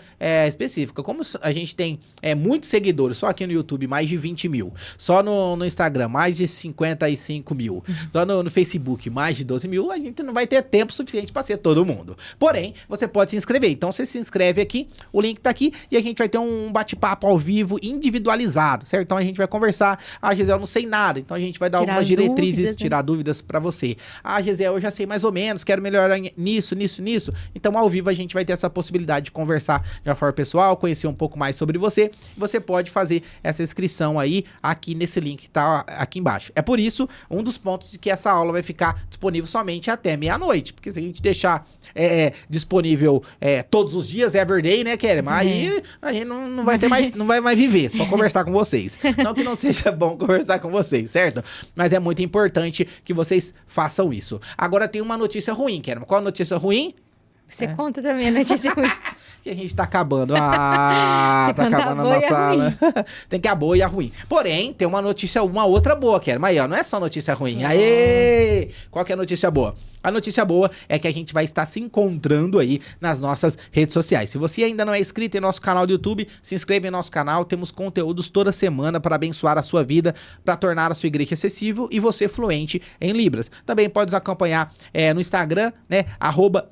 específica. Como a gente tem muitos seguidores, só aqui no YouTube mais de 20 mil, só no Instagram mais de 55 mil, só no Facebook mais de 12 mil, a gente não vai ter tempo suficiente para ser todo mundo. Porém, você pode se inscrever. Então você se inscreve aqui, o link tá aqui e a gente vai ter um bate-papo ao vivo individualizado, certo? Então a gente vai conversar. Gisele, eu não sei nada, então a gente vai dar algumas diretrizes, tirar dúvidas para você. Gisele, eu já sei mais ou menos, quero melhorar nisso. Então ao vivo a gente vai ter essa possibilidade de conversar conversar de uma forma pessoal, conhecer um pouco mais sobre você, você pode fazer essa inscrição aí aqui nesse link que tá aqui embaixo. É por isso, um dos pontos de que essa aula vai ficar disponível somente até meia-noite, porque se a gente deixar disponível todos os dias, everyday, né, Kerema? Aí a gente não vai ter mais, não vai mais viver, só conversar com vocês. Não que não seja bom conversar com vocês, certo? Mas é muito importante que vocês façam isso. Agora tem uma notícia ruim, Kerema. Qual a notícia ruim? Você conta também a notícia ruim. Que a gente tá acabando. Tá acabando a nossa aula. Tem que a boa e a ruim. Porém, tem uma outra boa, Kerema. Aí, ó, não é só notícia ruim. Aê! Qual que é a notícia boa? A notícia boa é que a gente vai estar se encontrando aí nas nossas redes sociais. Se você ainda não é inscrito em nosso canal do YouTube, se inscreva em nosso canal. Temos conteúdos toda semana para abençoar a sua vida, para tornar a sua igreja acessível e você fluente em Libras. Também pode nos acompanhar no Instagram, né?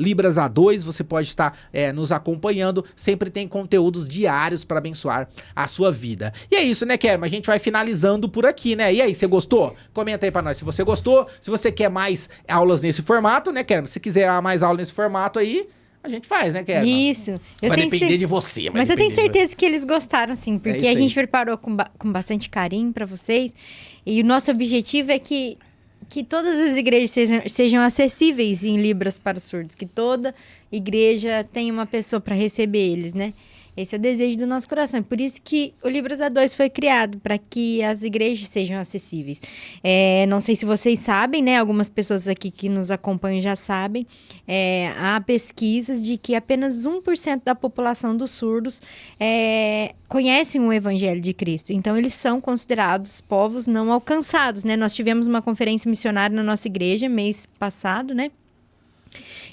@LibrasA2. Você pode estar nos acompanhando. Sempre tem conteúdos diários para abençoar a sua vida. E é isso, né, Kerma? A gente vai finalizando por aqui, né? E aí, você gostou? Comenta aí para nós se você gostou. Se você quer mais aulas nesse formato, né, Kerma? Se quiser mais aula nesse formato aí, a gente faz, né, Kerma? Isso. Vai depender de você. Mas eu tenho certeza que eles gostaram, sim. Porque a gente preparou com bastante carinho para vocês. E o nosso objetivo é que todas as igrejas sejam acessíveis em Libras para os surdos. Que toda igreja tenha uma pessoa para receber eles, né? Esse é o desejo do nosso coração. É por isso que o Libras A2 foi criado, para que as igrejas sejam acessíveis. Não sei se vocês sabem, né? Algumas pessoas aqui que nos acompanham já sabem. Há pesquisas de que apenas 1% da população dos surdos conhecem o Evangelho de Cristo. Então, eles são considerados povos não alcançados, né? Nós tivemos uma conferência missionária na nossa igreja mês passado, né?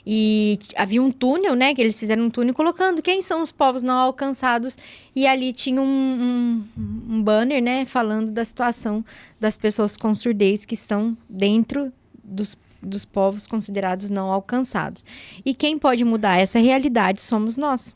E havia um túnel, né? Que eles fizeram um túnel colocando quem são os povos não alcançados. E ali tinha um banner, né? Falando da situação das pessoas com surdez que estão dentro dos povos considerados não alcançados. E quem pode mudar essa realidade somos nós.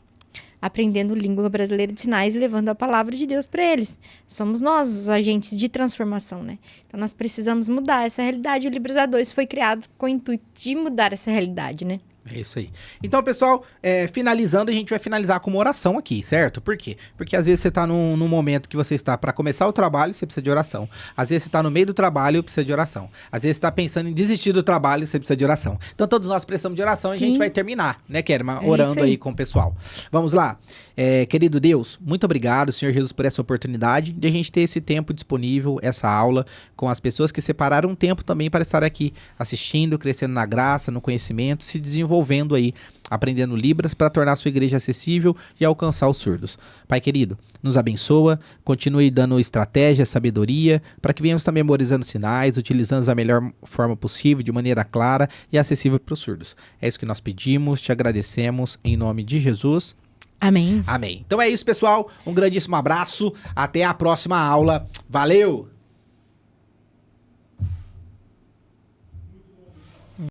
Aprendendo língua brasileira de sinais e levando a palavra de Deus para eles. Somos nós os agentes de transformação, né? Então, nós precisamos mudar essa realidade. O Libras A2 foi criado com o intuito de mudar essa realidade, né? É isso aí. Então, pessoal, finalizando, a gente vai finalizar com uma oração aqui, certo? Por quê? Porque às vezes você tá num momento que você está para começar o trabalho, você precisa de oração. Às vezes você tá no meio do trabalho, precisa de oração. Às vezes você tá pensando em desistir do trabalho, você precisa de oração. Então, todos nós precisamos de oração. Sim. E a gente vai terminar, né, Kerma? Orando aí com o pessoal. Vamos lá. Querido Deus, muito obrigado, Senhor Jesus, por essa oportunidade de a gente ter esse tempo disponível, essa aula, com as pessoas que separaram um tempo também para estar aqui assistindo, crescendo na graça, no conhecimento, se desenvolvendo aí, aprendendo Libras para tornar a sua igreja acessível e alcançar os surdos. Pai querido, nos abençoa, continue dando estratégia, sabedoria, para que venhamos estar memorizando sinais, utilizando da melhor forma possível, de maneira clara e acessível para os surdos. É isso que nós pedimos, te agradecemos, em nome de Jesus. Amém. Amém. Então é isso, pessoal. Um grandíssimo abraço. Até a próxima aula. Valeu!